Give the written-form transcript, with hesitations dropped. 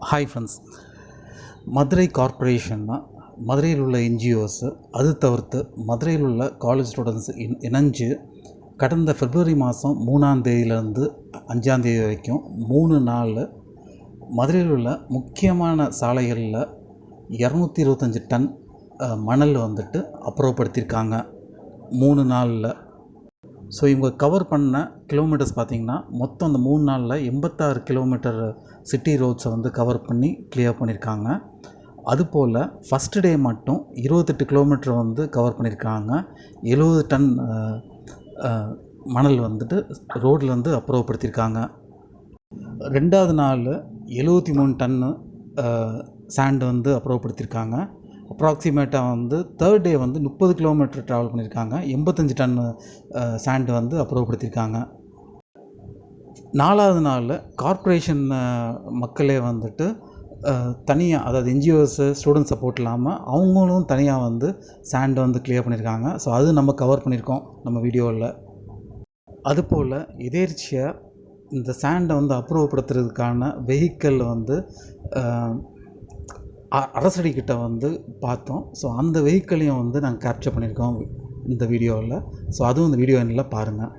Hi friends, Madurai கார்ப்பரேஷன்னா மதுரையில் உள்ள NGOs அது தவிர்த்து மதுரையில் உள்ள காலேஜ் ஸ்டூடெண்ட்ஸ் இணைஞ்சு கடந்த பிப்ரவரி மாதம் 3ஆம் தேதியிலேருந்து 5ஆம் தேதி வரைக்கும் 3 நாள் மதுரையில் உள்ள முக்கியமான சாலைகளில் 225 டன் மணல் வந்துட்டு அப்புறப்படுத்தியிருக்காங்க 3 நாளில். ஸோ இவங்க கவர் பண்ண கிலோமீட்டர்ஸ் பார்த்திங்கன்னா மொத்தம் அந்த 3 நாளில் 86 கிலோமீட்டர் சிட்டி ரோட்ஸை வந்து கவர் பண்ணி கிளியர் பண்ணியிருக்காங்க. அதுபோல் ஃபஸ்ட்டு டே மட்டும் 28 கிலோமீட்டர் வந்து கவர் பண்ணியிருக்காங்க. 70 டன் மணல் வந்துட்டு ரோடில் வந்து அப்புறப்படுத்தியிருக்காங்க. 2வது நாள் 73 டன்னு சாண்டு வந்து அப்புறப்படுத்தியிருக்காங்க. அப்ராக்சிமேட்டாக வந்து 3rd டே வந்து 30 கிலோமீட்டர் ட்ராவல் பண்ணியிருக்காங்க. 85 டன் சாண்டு வந்து அப்புறப்படுத்தியிருக்காங்க. 4வது நாள் கார்ப்பரேஷன் மக்களே வந்துட்டு தனியாக, அதாவது என்ஜிஓஸு ஸ்டூடெண்ட் சப்போர்ட் இல்லாமல் அவங்களும் தனியாக வந்து சாண்டு வந்து கிளியர் பண்ணியிருக்காங்க. ஸோ அது நம்ம கவர் பண்ணியிருக்கோம் நம்ம வீடியோவில். அதுபோல் எதேர்ச்சியாக இந்த சாண்டை வந்து அப்புறப்படுத்துறதுக்கான வெஹிக்கிள் வந்து அரசடிக்கிட்ட வந்து பார்த்தோம். ஸோ அந்த வெஹிக்கிளையும் வந்து நாங்கள் கேப்சர் பண்ணியிருக்கோம் இந்த வீடியோவில். ஸோ அதுவும் இந்த வீடியோ எண்ணில் பாருங்கள்.